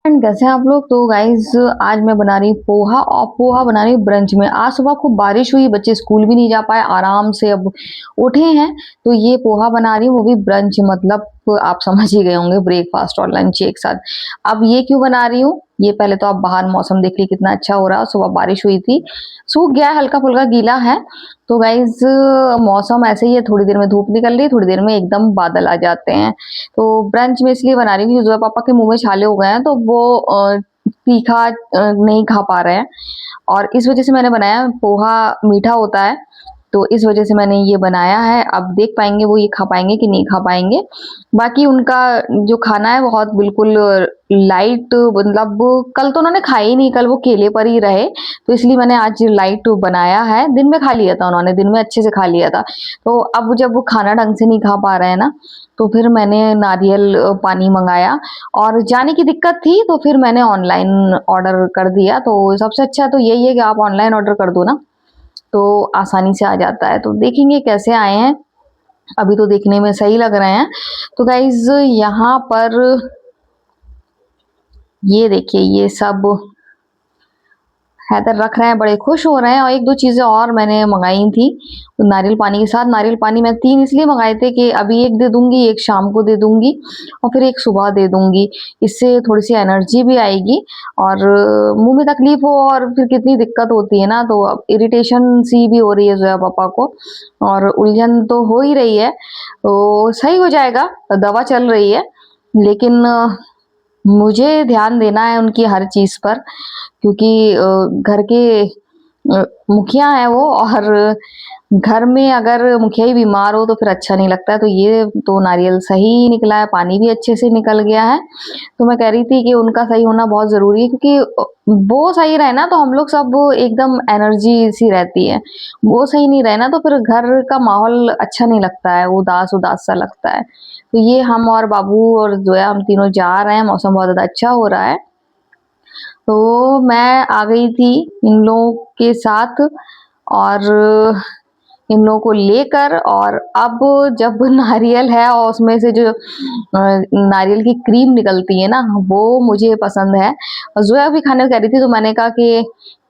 And कैसे हैं आप लोग। तो गाइज आज मैं बना रही हूँ पोहा और पोहा बना रही हूँ ब्रंच में। आज सुबह खूब बारिश हुई, बच्चे स्कूल भी नहीं जा पाए, आराम से अब उठे हैं तो ये पोहा बना रही हूँ, वो भी ब्रंच मतलब आप समझ ही गए होंगे, ब्रेकफास्ट और लंच एक साथ। अब ये क्यों बना रही हूँ, ये पहले तो आप बाहर मौसम देख लीजिए कितना अच्छा हो रहा है। सुबह बारिश हुई थी, सूख गया, हल्का फुल्का गीला है। तो गाइज मौसम ऐसे ही है, थोड़ी देर में धूप निकल रही है, थोड़ी देर में एकदम बादल आ जाते हैं। तो ब्रंच में इसलिए बना रही हूँ क्योंकि जो पापा के मुंह में छाले हो गए हैं, तो वो तीखा नहीं खा पा रहे हैं और इस वजह से मैंने बनाया। पोहा मीठा होता है तो इस वजह से मैंने ये बनाया है। अब देख पाएंगे वो ये खा पाएंगे कि नहीं खा पाएंगे। बाकी उनका जो खाना है बहुत बिल्कुल लाइट, मतलब कल तो उन्होंने खाया ही नहीं, कल वो केले पर ही रहे, तो इसलिए मैंने आज लाइट बनाया है। दिन में खा लिया था उन्होंने, दिन में अच्छे से खा लिया था। तो अब जब वो खाना ढंग से नहीं खा पा रहे हैं ना, तो फिर मैंने नारियल पानी मंगाया और जाने की दिक्कत थी तो फिर मैंने ऑनलाइन ऑर्डर कर दिया। तो सबसे अच्छा तो यही है कि आप ऑनलाइन ऑर्डर कर दो ना, तो आसानी से आ जाता है। तो देखेंगे कैसे आए हैं, अभी तो देखने में सही लग रहे हैं। तो गाइज यहाँ पर ये देखिए, ये सब हैदर रख रहे हैं, बड़े खुश हो रहे हैं। और एक दो चीजें और मैंने मंगाई थी नारियल पानी के साथ। नारियल पानी मैं 3 इसलिए मंगाए थे कि अभी एक दे दूंगी, एक शाम को दे दूंगी और फिर एक सुबह दे दूंगी। इससे थोड़ी सी एनर्जी भी आएगी और मुंह में तकलीफ हो और फिर कितनी दिक्कत होती है ना, तो अब इरिटेशन सी भी हो रही है जोया पापा को और उलझन तो हो ही रही है। तो सही हो जाएगा, दवा चल रही है, लेकिन मुझे ध्यान देना है उनकी हर चीज पर, क्योंकि घर के मुखिया हैं वो, और घर में अगर मुखिया ही बीमार हो तो फिर अच्छा नहीं लगता है। तो ये तो नारियल सही निकला है, पानी भी अच्छे से निकल गया है। तो मैं कह रही थी कि उनका सही होना बहुत जरूरी है, क्योंकि वो सही रहे ना तो हम लोग सब एकदम एनर्जी सी रहती है। वो सही नहीं रहे ना तो फिर घर का माहौल अच्छा नहीं लगता है, उदास उदास सा लगता है। तो ये हम और बाबू और जोया, हम तीनों जा रहे हैं, मौसम बहुत ज्यादा अच्छा हो रहा है। तो मैं आ गई थी इन लोगों के साथ और इन लोगों को लेकर, और अब जब नारियल है और उसमें से जो नारियल की क्रीम निकलती है ना, वो मुझे पसंद है। और जोया भी खाने को कह रही थी, तो मैंने कहा कि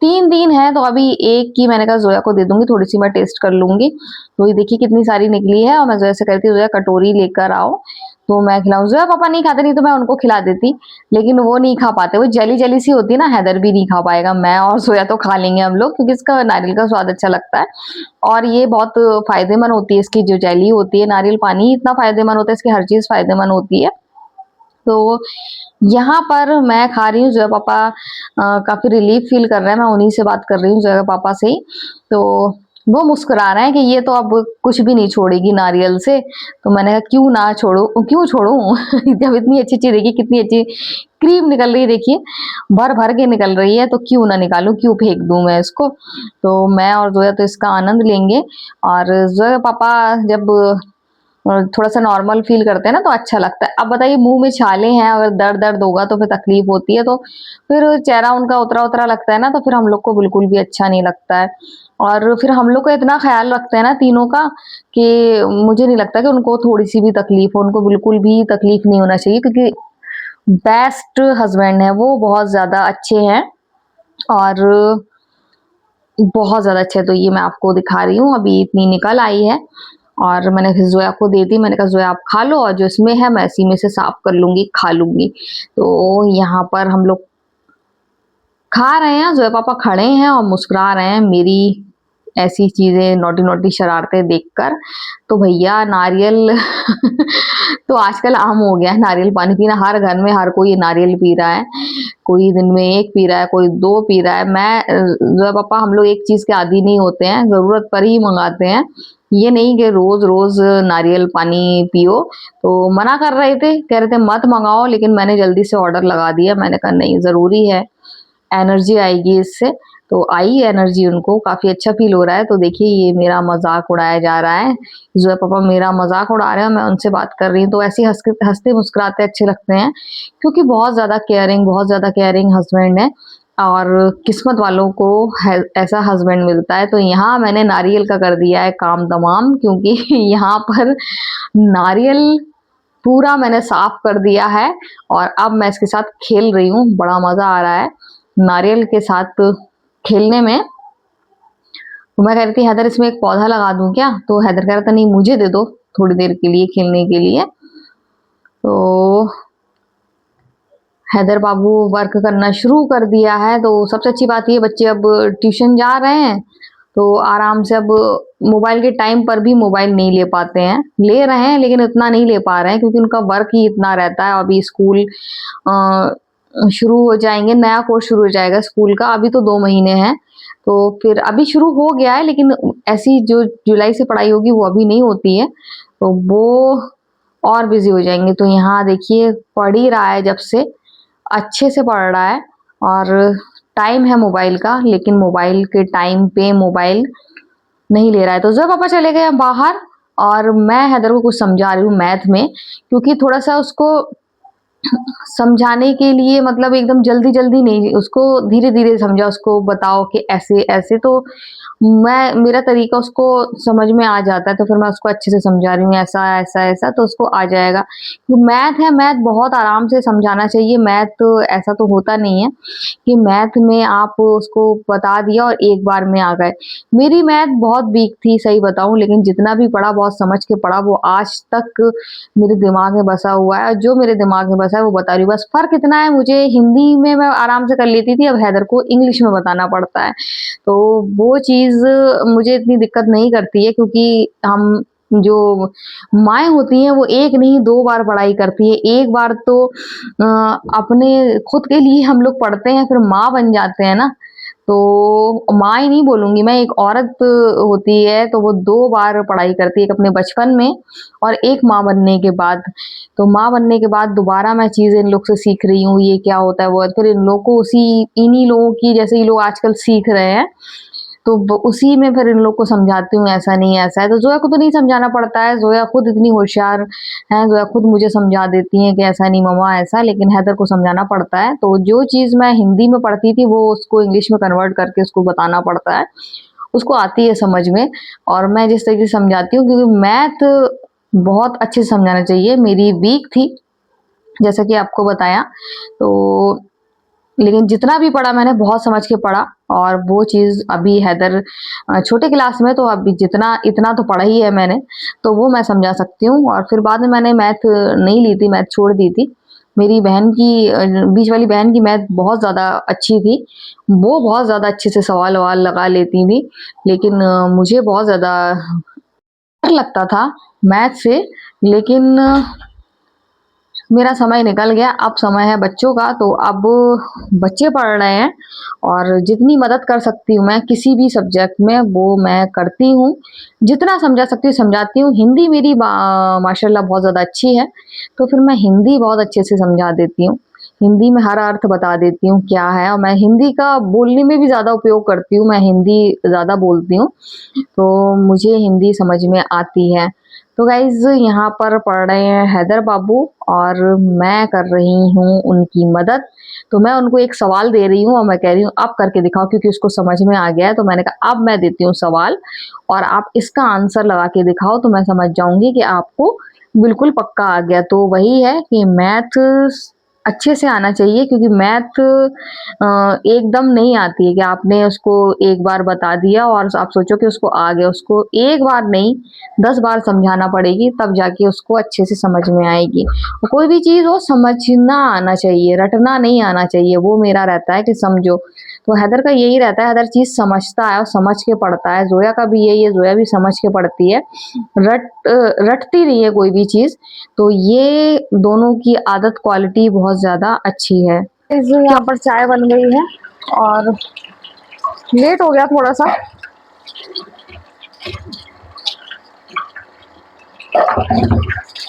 3 दिन है तो अभी एक की मैंने कहा जोया को दे दूंगी, थोड़ी सी मैं टेस्ट कर लूंगी। तो ये देखिए कितनी सारी निकली है, और मैं जोया से कह रही थी जोया कटोरी लेकर आओ तो मैं खिलाऊं। जोया पापा नहीं खाते, नहीं तो मैं उनको खिला देती, लेकिन वो नहीं खा पाते, वो जली जली सी होती है ना। हैदर भी नहीं खा पाएगा, मैं और सोया तो खा लेंगे हम लोग, क्योंकि इसका नारियल का स्वाद अच्छा लगता है और ये बहुत फायदेमंद होती है। इसकी जो जेली होती है, नारियल पानी इतना फायदेमंद होता है, इसकी हर चीज फायदेमंद होती है। तो यहाँ पर मैं खा रही हूँ, जोया पापा काफी रिलीफ फील कर रहे हैं, मैं उन्हीं से बात कर रही हूँ, जोया पापा से ही। तो वो मुस्कुरा रहे हैं कि ये तो अब कुछ भी नहीं छोड़ेगी नारियल से। तो मैंने कहा क्यों ना छोड़ो, क्यों छोड़ू जब इतनी अच्छी चीज, देखिए कितनी अच्छी क्रीम निकल रही है, देखिए भर भर के निकल रही है, तो क्यों ना निकालूं, क्यों फेंक दूं मैं इसको। तो मैं और जोया तो इसका आनंद लेंगे। और जोया पापा जब थोड़ा सा नॉर्मल फील करते हैं ना तो अच्छा लगता है। अब बताइए मुंह में छाले हैं, अगर दर्द दर्द होगा तो फिर तकलीफ होती है, तो फिर चेहरा उनका उतरा उतरा लगता है ना, तो फिर हम लोग को बिल्कुल भी अच्छा नहीं लगता है। और फिर हम लोग का इतना ख्याल रखते हैं ना तीनों का, कि मुझे नहीं लगता कि उनको थोड़ी सी भी तकलीफ हो, उनको बिल्कुल भी तकलीफ नहीं होना चाहिए, क्योंकि बेस्ट हस्बैंड है वो, बहुत ज्यादा अच्छे हैं और बहुत ज्यादा अच्छे। तो ये मैं आपको दिखा रही हूँ, अभी इतनी निकल आई है और मैंने फिर जोया को दे दी। मैंने कहा जोया आप खा लो, और जो इसमें है मैं इसी में से साफ कर लूंगी, खा लूंगी। तो यहाँ पर हम लोग खा रहे हैं, जोया पापा खड़े हैं और मुस्कुरा रहे हैं मेरी ऐसी चीजें, नोटी नोटी शरारतें देखकर। तो भैया नारियल तो आजकल आम हो गया है नारियल पानी पीना, हर घर में हर कोई नारियल पी रहा है। कोई दिन में एक पी रहा है, कोई 2 पी रहा है। मैं जोया पापा हम लोग एक चीज के आदी नहीं होते हैं, जरूरत पर ही मंगाते हैं। ये नहीं कि रोज रोज नारियल पानी पियो। तो मना कर रहे थे, कह रहे थे मत मंगाओ, लेकिन मैंने जल्दी से ऑर्डर लगा दिया। मैंने कहा नहीं, जरूरी है, एनर्जी आएगी इससे। तो आई एनर्जी, उनको काफी अच्छा फील हो रहा है। तो देखिए ये मेरा मजाक उड़ाया जा रहा है, जो पापा मेरा मजाक उड़ा रहे हैं, मैं उनसे बात कर रही हूँ। तो ऐसे हंसते मुस्कुराते अच्छे लगते हैं, क्योंकि बहुत ज्यादा केयरिंग हस्बैंड है और किस्मत वालों को ऐसा हस्बैंड मिलता है। तो यहाँ मैंने नारियल का कर दिया है काम तमाम, क्योंकि यहाँ पर नारियल पूरा मैंने साफ कर दिया है और अब मैं इसके साथ खेल रही हूँ। बड़ा मजा आ रहा है नारियल के साथ खेलने में। तो मैं कह रही थी हैदर इसमें एक पौधा लगा दूं क्या, तो हैदर कह रहा था नहीं मुझे दे दो थोड़ी देर के लिए खेलने के लिए। तो हैदर बाबू वर्क करना शुरू कर दिया है। तो सबसे अच्छी बात ये बच्चे अब ट्यूशन जा रहे हैं तो आराम से अब मोबाइल के टाइम पर भी मोबाइल नहीं ले पाते हैं, ले रहे हैं लेकिन इतना नहीं ले पा रहे हैं क्योंकि उनका वर्क ही इतना रहता है। अभी स्कूल शुरू हो जाएंगे, नया कोर्स शुरू हो जाएगा स्कूल का, अभी तो 2 महीने हैं। तो फिर अभी शुरू हो गया है लेकिन ऐसी जो जुलाई से पढ़ाई होगी वो अभी नहीं होती है, तो वो और बिजी हो जाएंगे। तो यहाँ देखिए पढ़ ही रहा है, जब से अच्छे से पढ़ रहा है और टाइम है मोबाइल का, लेकिन मोबाइल के टाइम पे मोबाइल नहीं ले रहा है। तो जब पापा चले गए बाहर और मैं हैदर को कुछ समझा रही हूँ मैथ में, क्योंकि थोड़ा सा उसको समझाने के लिए मतलब एकदम जल्दी जल्दी नहीं, उसको धीरे धीरे समझा, उसको बताओ कि ऐसे ऐसे। तो मैं मेरा तरीका उसको समझ में आ जाता है, तो फिर मैं उसको अच्छे से समझा रही हूँ ऐसा ऐसा ऐसा, तो उसको आ जाएगा। तो मैथ है, मैथ बहुत आराम से समझाना चाहिए। मैथ तो ऐसा तो होता नहीं है कि मैथ में आप उसको बता दिया और एक बार में आ गए। मेरी मैथ बहुत वीक थी सही बताऊं, लेकिन जितना भी पढ़ा बहुत समझ के पढ़ा, वो आज तक मेरे दिमाग में बसा हुआ है। जो मेरे दिमाग में बसा है वो बता रही हूँ। बस फर्क इतना है, मुझे हिंदी में मैं आराम से कर लेती थी, अब हैदर को इंग्लिश में बताना पड़ता है। तो वो चीज़ मुझे इतनी दिक्कत नहीं करती है, क्योंकि हम जो माएँ होती हैं वो एक नहीं 2 बार पढ़ाई करती है। एक बार तो अपने खुद के लिए हम लोग पढ़ते हैं, फिर माँ बन जाते हैं ना। तो माँ ही नहीं बोलूँगी मैं, एक औरत होती है तो वो 2 बार पढ़ाई करती है, एक अपने बचपन में और एक माँ बनने के बाद। तो माँ बनने के बाद दोबारा मैं चीज़ें इन लोग से सीख रही हूँ, ये क्या होता है वो, फिर इन लोग को इन्हीं लोगों की जैसे ये लोग आजकल सीख रहे हैं, तो उसी में फिर इन लोग को समझाती हूँ ऐसा नहीं ऐसा है। तो जोया को तो नहीं समझाना पड़ता है, जोया खुद इतनी होशियार है, जोया खुद मुझे समझा देती हैं कि ऐसा नहीं मम्मा ऐसा, लेकिन हैदर को समझाना पड़ता है। तो जो चीज़ मैं हिंदी में पढ़ती थी वो उसको इंग्लिश में कन्वर्ट करके उसको बताना पड़ता है, उसको आती है समझ में। और मैं जिस तरीके से समझाती हूँ, क्योंकि मैथ बहुत अच्छे से समझाना चाहिए, मेरी वीक थी जैसा कि आपको बताया। तो लेकिन जितना भी पढ़ा मैंने बहुत समझ के पढ़ा, और वो चीज़ अभी हैदर छोटे क्लास में, तो अभी जितना इतना तो पढ़ा ही है मैंने, तो वो मैं समझा सकती हूँ। और फिर बाद में मैंने मैथ नहीं ली थी, मैथ छोड़ दी थी। मेरी बहन की बीच वाली बहन की मैथ बहुत ज़्यादा अच्छी थी, वो बहुत ज़्यादा अच्छे से सवाल ववाल लगा लेती थी, लेकिन मुझे बहुत ज़्यादा डर लगता था मैथ से। लेकिन मेरा समय निकल गया, अब समय है बच्चों का। तो अब बच्चे पढ़ रहे हैं और जितनी मदद कर सकती हूँ मैं किसी भी सब्जेक्ट में वो मैं करती हूँ, जितना समझा सकती हूँ समझाती हूँ। हिंदी मेरी माशाल्लाह बहुत ज़्यादा अच्छी है, तो फिर मैं हिंदी बहुत अच्छे से समझा देती हूँ। हिंदी में हर अर्थ बता देती हूँ क्या है, और मैं हिंदी का बोलने में भी ज़्यादा उपयोग करती हूँ, मैं हिंदी ज़्यादा बोलती हूँ, तो मुझे हिंदी समझ में आती है। तो गाइज यहाँ पर पढ़ रहे हैं हैदर बाबू और मैं कर रही हूँ उनकी मदद। तो मैं उनको एक सवाल दे रही हूँ और मैं कह रही हूँ आप करके दिखाओ, क्योंकि उसको समझ में आ गया है। तो मैंने कहा अब मैं देती हूँ सवाल और आप इसका आंसर लगा के दिखाओ, तो मैं समझ जाऊंगी कि आपको बिल्कुल पक्का आ गया। तो वही है कि मैथ अच्छे से आना चाहिए, क्योंकि मैथ एकदम नहीं आती है कि आपने उसको एक बार बता दिया और आप सोचो कि उसको आ गया। उसको एक बार नहीं 10 बार समझाना पड़ेगी, तब जाके उसको अच्छे से समझ में आएगी। कोई भी चीज़ हो समझना आना चाहिए, रटना नहीं आना चाहिए, वो मेरा रहता है कि समझो। तो हैदर का यही रहता है, हर चीज़ समझता है और समझ के पढ़ता है। जोया का भी यही है, जोया भी समझ के पढ़ती है, रटती नहीं है कोई भी चीज़। तो ये दोनों की आदत क्वालिटी बहुत ज़्यादा अच्छी है। यहाँ पर चाय बन गई है और लेट हो गया थोड़ा सा,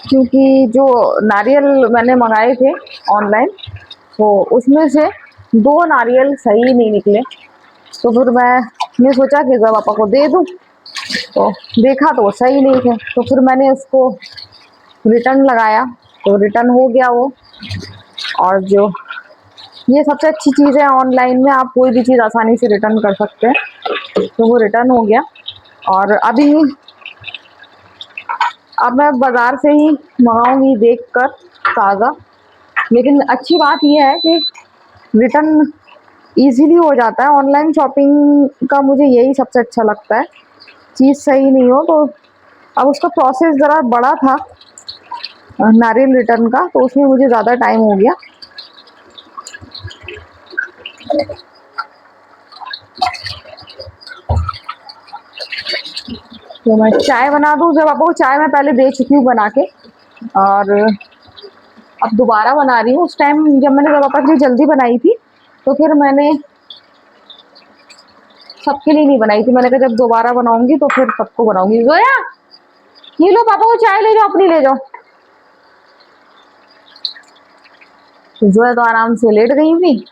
क्योंकि जो नारियल मैंने मंगाए थे ऑनलाइन, तो उसमें से 2 नारियल सही नहीं निकले। तो फिर मैंने सोचा कि जब पापा को दे दूँ, तो देखा तो वो सही नहीं थे, तो फिर मैंने उसको रिटर्न लगाया, तो रिटर्न हो गया वो। और जो ये सबसे अच्छी चीज़ है ऑनलाइन में, आप कोई भी चीज़ आसानी से रिटर्न कर सकते हैं, तो वो रिटर्न हो गया। और अभी अब मैं बाजार से ही मंगाऊंगी देख कर ताज़ा। लेकिन अच्छी बात यह है कि रिटर्न इजीली हो जाता है। ऑनलाइन शॉपिंग का मुझे यही सबसे अच्छा लगता है, चीज़ सही नहीं हो तो। अब उसका प्रोसेस ज़रा बड़ा था नारियल रिटर्न का, तो उसमें मुझे ज़्यादा टाइम हो गया। तो मैं चाय बना दूँ। जब आपको चाय मैं पहले दे चुकी हूँ बना के, और अब दोबारा बना रही हूँ। उस टाइम जब मैंने जब पापा के लिए जल्दी बनाई थी तो फिर मैंने सबके लिए नहीं बनाई थी। मैंने कहा जब दोबारा बनाऊंगी तो फिर सबको बनाऊंगी। जोया, ये लो पापा को चाय ले जाओ, अपनी ले जाओ। तो जोया तो आराम से लेट गई थी।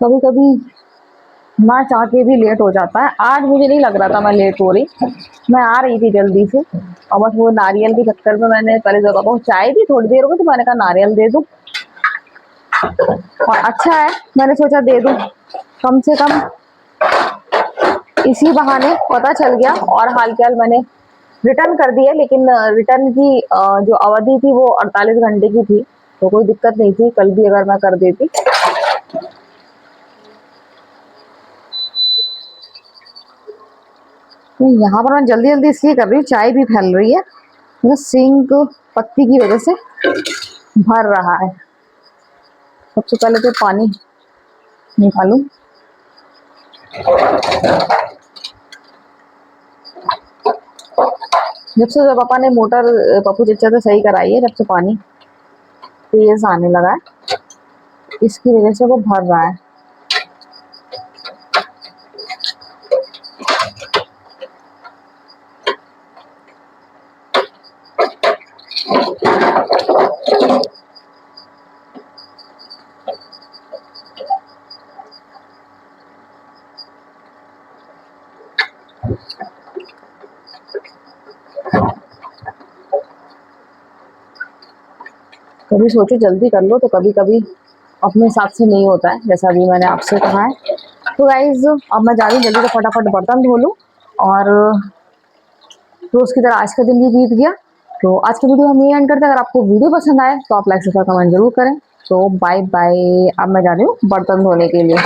कभी कभी ना चाह के भी लेट हो जाता है। आज मुझे नहीं लग रहा था मैं लेट हो रही, मैं आ रही थी जल्दी से। और बस वो नारियल के चक्कर में मैंने पहले जब पापा को चाय दी थोड़ी देर हो गई तो मैंने कहा नारियल दे दूं। और अच्छा है, मैंने सोचा दे दूं, कम से कम इसी बहाने पता चल गया। और हाल फिलहाल मैंने रिटर्न कर दिया, लेकिन रिटर्न की जो अवधि थी वो 48 घंटे की थी, तो कोई दिक्कत नहीं थी। कल भी अगर मैं कर देती। यहाँ पर मैं जल्दी जल्दी इसलिए कर रही हूँ, चाय भी फैल रही है, मतलब सिंक पत्ती की वजह से भर रहा है। सबसे पहले तो पानी निकालूं। जब पापा ने मोटर पप्पू चचा से सही कराई है, जब से पानी तेज आने लगा है, इसकी वजह से वो भर रहा है। कभी सोचो जल्दी कर लो तो कभी कभी अपने हिसाब से नहीं होता है, जैसा अभी मैंने आपसे कहा है। तो गाइज अब मैं जा रही हूँ जल्दी से, फटाफट बर्तन धो लूँ। और रोज की तरह आज का दिन भी बीत गया। तो आज की वीडियो हम यही एंड करते हैं। अगर आपको वीडियो पसंद आए तो आप लाइक शेयर कमेंट जरूर करें। तो बाय बाय। अब मैं जा रही हूँ बर्तन धोने के लिए।